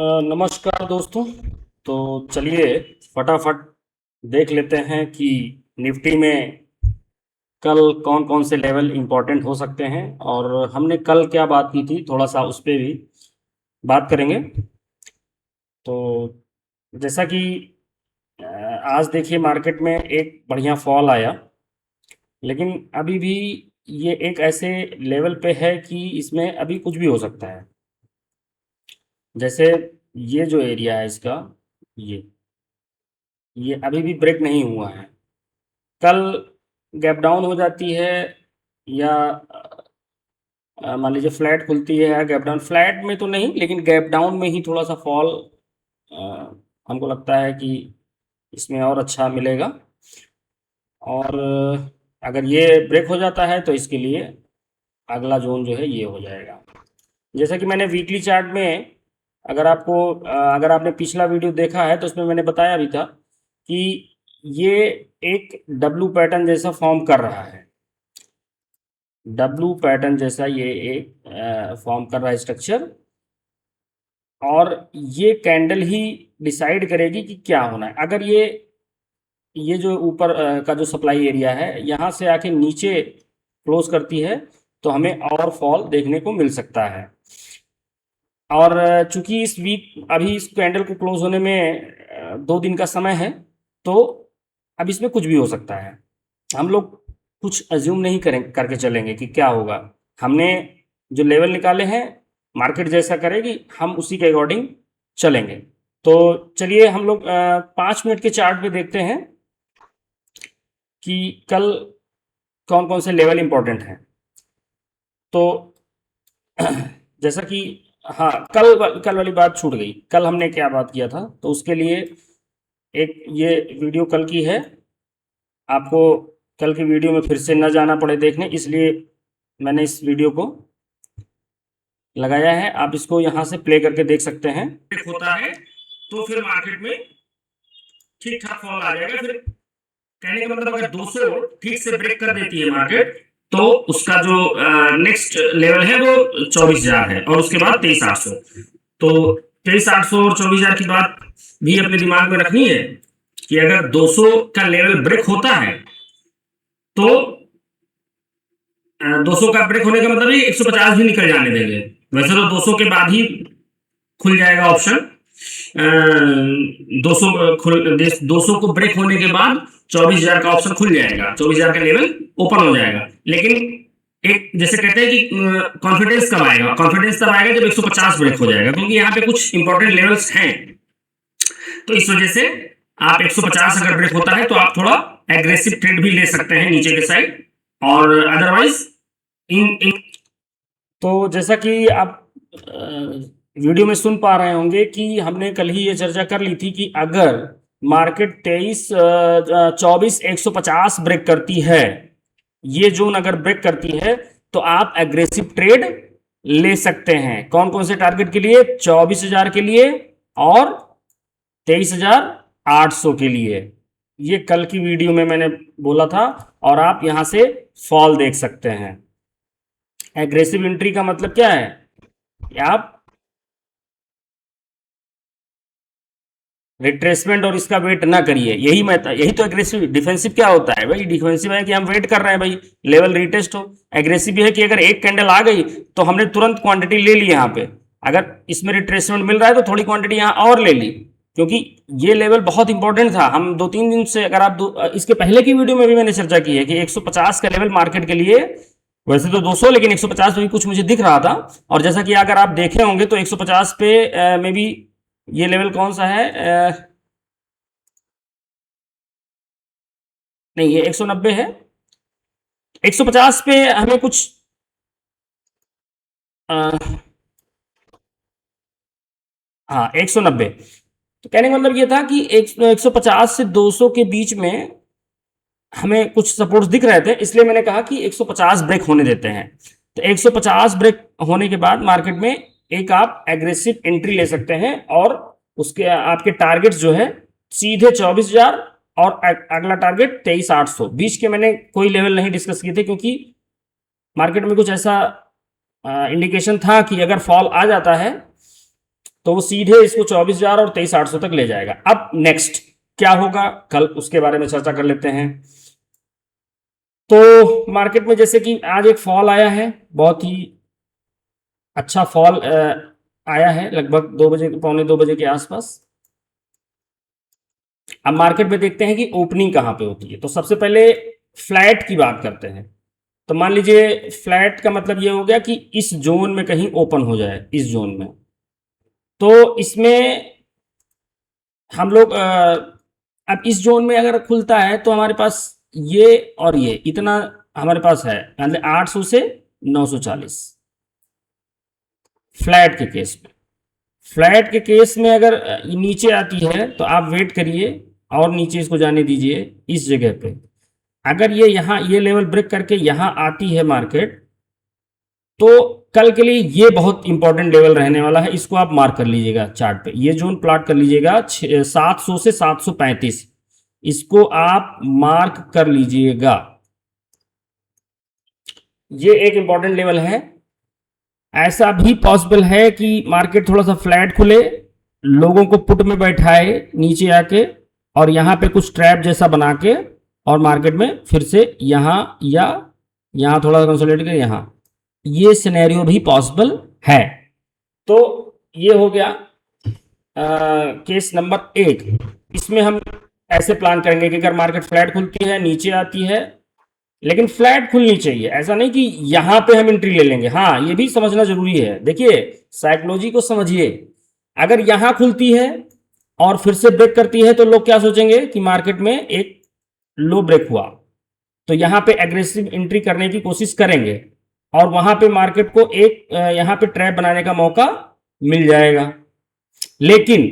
नमस्कार दोस्तों। तो चलिए फटाफट देख लेते हैं कि निफ्टी में कल कौन कौन से लेवल इंपॉर्टेंट हो सकते हैं, और हमने कल क्या बात की थी थोड़ा सा उस पर भी बात करेंगे। तो जैसा कि आज देखिए मार्केट में एक बढ़िया फॉल आया, लेकिन अभी भी ये एक ऐसे लेवल पे है कि इसमें अभी कुछ भी हो सकता है। जैसे ये जो एरिया है इसका, ये ये अभी भी ब्रेक नहीं हुआ है। कल गैप डाउन हो जाती है, या मान लीजिए फ्लैट खुलती है, या गैप डाउन, फ्लैट में तो नहीं लेकिन गैप डाउन में ही थोड़ा सा फॉल हमको लगता है कि इसमें और अच्छा मिलेगा। और अगर ये ब्रेक हो जाता है तो इसके लिए अगला जोन जो है ये हो जाएगा। जैसा कि मैंने वीकली चार्ट में, अगर आपने पिछला वीडियो देखा है तो उसमें मैंने बताया भी था कि ये एक डब्लू पैटर्न जैसा फॉर्म कर रहा है। डब्लू पैटर्न जैसा ये एक फॉर्म कर रहा है स्ट्रक्चर, और ये कैंडल ही डिसाइड करेगी कि क्या होना है। अगर ये जो ऊपर का जो सप्लाई एरिया है यहाँ से आके नीचे क्लोज करती है तो हमें और फॉल देखने को मिल सकता है। और चूंकि इस वीक अभी इस कैंडल को क्लोज होने में 2 दिन का समय है, तो अब इसमें कुछ भी हो सकता है। हम लोग कुछ अज्यूम नहीं करें करके चलेंगे कि क्या होगा। हमने जो लेवल निकाले हैं, मार्केट जैसा करेगी हम उसी के अकॉर्डिंग चलेंगे। तो चलिए हम लोग 5 मिनट के चार्ट पे देखते हैं कि कल कौन कौन से लेवल इंपॉर्टेंट हैं। तो जैसा कि, हाँ, कल वाली बात छूट गई। कल हमने क्या बात किया था, तो उसके लिए एक ये वीडियो कल की है। आपको कल की वीडियो में फिर से न जाना पड़े देखने, इसलिए मैंने इस वीडियो को लगाया है। आप इसको यहाँ से प्ले करके देख सकते हैं। होता है तो फिर मार्केट में ठीक ठाक फॉल आ जाएगा। फिर कहने का मतलब, अगर 200 ठीक से ब्रेक कर देती है मार्केट, तो उसका जो नेक्स्ट लेवल है वो 24,000 है, और उसके बाद 23,800। तो 23,800 और 24,000 की बात भी अपने दिमाग में रखनी है कि अगर 200 का लेवल ब्रेक होता है तो 200 का ब्रेक होने का मतलब ही 150 भी निकल जाने देंगे। वैसे तो 200 के बाद ही खुल जाएगा ऑप्शन। 200 को ब्रेक होने के बाद 24,000 का ऑप्शन खुल जाएगा, 24,000 का लेवल ओपन हो जाएगा। लेकिन एक जैसे कहते हैं कि कॉन्फिडेंस कब आएगा, कॉन्फिडेंस तब आएगा जब 150 ब्रेक हो जाएगा, क्योंकि यहाँ पे कुछ इंपॉर्टेंट लेवल्स हैं। तो इस वजह से आप 150 अगर ब्रेक होता है तो आप थोड़ा एग्रेसिव ट्रेड भी ले सकते हैं नीचे के साइड, और अदरवाइज इन तो जैसा कि आप वीडियो में सुन पा रहे होंगे कि हमने कल ही ये चर्चा कर ली थी कि अगर मार्केट 24,150 ब्रेक करती है, ये जोन अगर ब्रेक करती है, तो आप एग्रेसिव ट्रेड ले सकते हैं। कौन कौन से टारगेट के लिए? 24,000 के लिए और 23,800 के लिए। ये कल की वीडियो में मैंने बोला था, और आप यहां से फॉल देख सकते हैं। एग्रेसिव एंट्री का मतलब क्या है कि आप रिट्रेसमेंट और इसका वेट ना करिए। यही तो एग्रेसिव। डिफेंसिव क्या होता है भाई? डिफेंसिव है कि हम वेट कर रहे हैं भाई, लेवल रीटेस्ट हो। एग्रेसिव भी है कि अगर एक कैंडल आ गई तो हमने तुरंत क्वांटिटी ले ली। यहाँ पे अगर इसमें रिट्रेसमेंट मिल रहा है तो थोड़ी क्वांटिटी यहाँ और ले ली, क्योंकि ये लेवल बहुत इंपॉर्टेंट था। हम 2-3 दिन से, अगर आप इसके पहले की वीडियो में भी मैंने चर्चा की है कि 150 का लेवल मार्केट के लिए, वैसे तो 200, लेकिन 150 पे भी कुछ मुझे दिख रहा था। और जैसा कि अगर आप देखे होंगे तो 150 पे में भी ये लेवल कौन सा है, नहीं, ये 190 है। 150 पे हमें कुछ आ, हाँ, 190। तो कहने का मतलब ये था कि 150 से 200 के बीच में हमें कुछ सपोर्ट्स दिख रहे थे, इसलिए मैंने कहा कि 150 ब्रेक होने देते हैं। तो 150 ब्रेक होने के बाद मार्केट में एक आप एग्रेसिव एंट्री ले सकते हैं, और उसके आपके टारगेट जो है सीधे 24,000, और अगला टारगेट 23,800। बीच के मैंने कोई लेवल नहीं डिस्कस किए थे, क्योंकि मार्केट में कुछ ऐसा इंडिकेशन था कि अगर फॉल आ जाता है तो वो सीधे इसको 24,000 और 23,800 तक ले जाएगा। अब नेक्स्ट क्या होगा कल उसके बारे में चर्चा कर लेते हैं। तो मार्केट में जैसे कि आज एक फॉल आया है, बहुत ही अच्छा फॉल आया है, लगभग 2 बजे, पौने 2 बजे के आसपास। अब मार्केट में देखते हैं कि ओपनिंग कहाँ पे होती है। तो सबसे पहले फ्लैट की बात करते हैं। तो मान लीजिए फ्लैट का मतलब ये हो गया कि इस जोन में कहीं ओपन हो जाए, इस जोन में। तो इसमें हम लोग अब इस जोन में अगर खुलता है तो हमारे पास ये और ये इतना हमारे पास है, मतलब 800 से 940 फ्लैट के केस में। फ्लैट के केस में अगर नीचे आती है तो आप वेट करिए और नीचे इसको जाने दीजिए इस जगह पे। अगर ये यहाँ ये लेवल ब्रेक करके यहाँ आती है मार्केट, तो कल के लिए ये बहुत इंपॉर्टेंट लेवल रहने वाला है। इसको आप मार्क कर लीजिएगा चार्ट पे, ये जोन प्लॉट कर लीजिएगा 700 से 735, इसको आप मार्क कर लीजिएगा। ये एक इंपॉर्टेंट लेवल है। ऐसा भी पॉसिबल है कि मार्केट थोड़ा सा फ्लैट खुले, लोगों को पुट में बैठाए नीचे आके, और यहाँ पे कुछ ट्रैप जैसा बना के, और मार्केट में फिर से यहाँ या यहाँ थोड़ा कंसोलिडेट कर यहाँ, ये सिनेरियो भी पॉसिबल है। तो ये हो गया केस नंबर 1। इसमें हम ऐसे प्लान करेंगे कि अगर मार्केट फ्लैट खुलती है, नीचे आती है, लेकिन फ्लैट खुलनी चाहिए, ऐसा नहीं कि यहां पे हम एंट्री ले लेंगे। हाँ, ये भी समझना जरूरी है। देखिए साइकोलॉजी को समझिए। अगर यहां खुलती है और फिर से ब्रेक करती है तो लोग क्या सोचेंगे कि मार्केट में एक लो ब्रेक हुआ, तो यहां पे एग्रेसिव एंट्री करने की कोशिश करेंगे और वहां पे मार्केट को एक यहां पे ट्रैप बनाने का मौका मिल जाएगा। लेकिन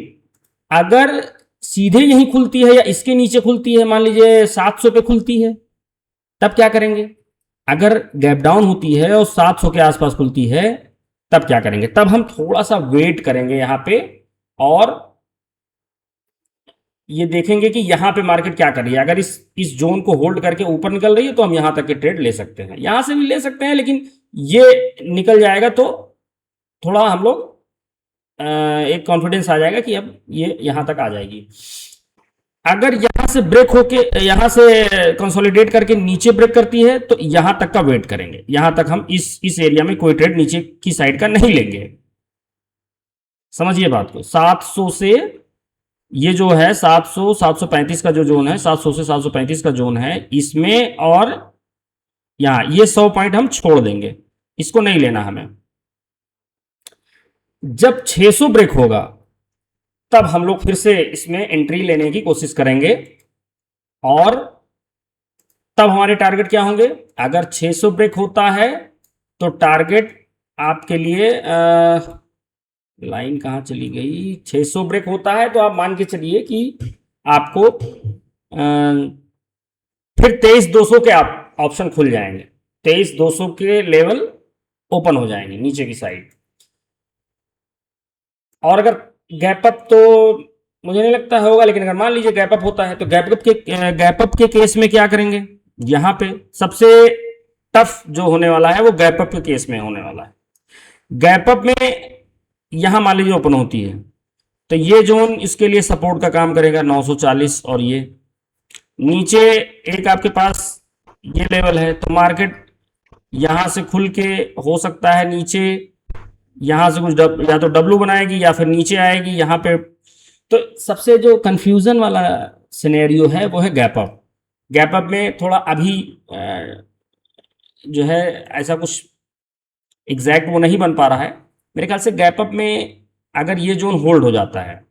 अगर सीधे यहीं खुलती है या इसके नीचे खुलती है, मान लीजिए 700 पे खुलती है, तब क्या करेंगे? अगर गैप डाउन होती है और 700 के आसपास खुलती है, तब क्या करेंगे? तब हम थोड़ा सा वेट करेंगे यहां पे और ये देखेंगे कि यहां पे मार्केट क्या कर रही है। अगर इस जोन को होल्ड करके ऊपर निकल रही है तो हम यहां तक के ट्रेड ले सकते हैं, यहां से भी ले सकते हैं, लेकिन ये निकल जाएगा तो थोड़ा हम लोग एक कॉन्फिडेंस आ जाएगा कि अब ये यहां तक आ जाएगी। अगर यहां से ब्रेक होके यहां से कंसोलिडेट करके नीचे ब्रेक करती है तो यहां तक का वेट करेंगे। यहां तक हम इस एरिया में कोई ट्रेड नीचे की साइड का नहीं लेंगे। समझिए बात को। 700 से ये जो है 700 735 का जो जोन है, 700 से 735 का जोन है, इसमें और यहां ये 100 पॉइंट हम छोड़ देंगे, इसको नहीं लेना हमें। जब 600 ब्रेक होगा तब हम लोग फिर से इसमें एंट्री लेने की कोशिश करेंगे और तब हमारे टारगेट क्या होंगे? अगर 600 ब्रेक होता है तो टारगेट आपके लिए लाइन कहाँ चली गई? 600 ब्रेक होता है तो आप मान के चलिए कि आपको फिर 23,200 के आप ऑप्शन खुल जाएंगे। 23,200 के लेवल ओपन हो जाएंगे नीचे की साइड। और अगर गैप अप, तो मुझे नहीं लगता होगा, लेकिन अगर मान लीजिए गैप अप होता है तो गैप अप के केस में क्या करेंगे? यहां पे सबसे टफ जो होने वाला है वो गैप अप के केस में होने वाला है। गैप अप में यहां मान लीजिए ओपन होती है तो ये जोन इसके लिए सपोर्ट का काम करेगा 940, और ये नीचे एक आपके पास ये लेवल है, तो मार्केट यहां से खुल के हो सकता है नीचे यहां से कुछ या तो डब्लू बनाएगी या फिर नीचे आएगी यहां पे। तो सबसे जो कंफ्यूजन वाला सिनेरियो है वो है गैप अप। गैप अप में थोड़ा अभी जो है ऐसा कुछ एग्जैक्ट वो नहीं बन पा रहा है मेरे ख्याल से। गैप अप में अगर ये जोन होल्ड हो जाता है,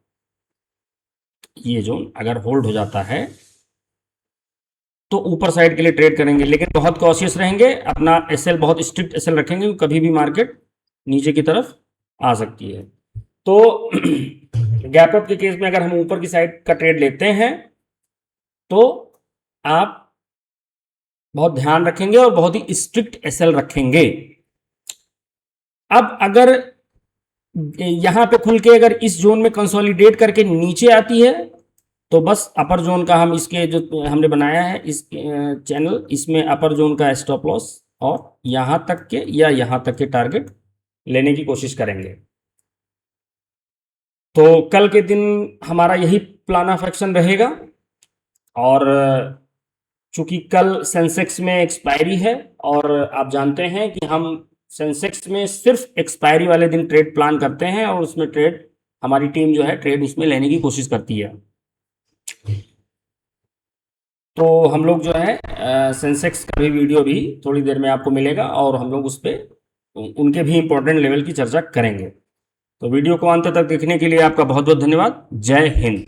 ये जोन अगर होल्ड हो जाता है तो ऊपर साइड के लिए ट्रेड करेंगे, लेकिन बहुत कॉशियस रहेंगे, अपना एसएल बहुत स्ट्रिक्ट एसएल रखेंगे, कभी भी मार्केट नीचे की तरफ आ सकती है। तो गैप अप के केस में अगर हम ऊपर की साइड का ट्रेड लेते हैं तो आप बहुत ध्यान रखेंगे और बहुत ही स्ट्रिक्ट एसएल रखेंगे। अब अगर यहां पे खुल के अगर इस जोन में कंसोलिडेट करके नीचे आती है तो बस अपर जोन का हम इसके जो हमने बनाया है इस चैनल, इसमें अपर जोन का स्टॉप लॉस और यहां तक के या यहां तक के टारगेट लेने की कोशिश करेंगे। तो कल के दिन हमारा यही प्लान ऑफ एक्शन रहेगा। और चूंकि कल सेंसेक्स में एक्सपायरी है, और आप जानते हैं कि हम सेंसेक्स में सिर्फ एक्सपायरी वाले दिन ट्रेड प्लान करते हैं, और उसमें ट्रेड हमारी टीम जो है ट्रेड उसमें लेने की कोशिश करती है। तो हम लोग जो है सेंसेक्स का भी वीडियो भी थोड़ी देर में आपको मिलेगा, और हम लोग उस पर उनके भी इम्पोर्टेंट लेवल की चर्चा करेंगे। तो वीडियो को अंत तक देखने के लिए आपका बहुत बहुत धन्यवाद। जय हिंद।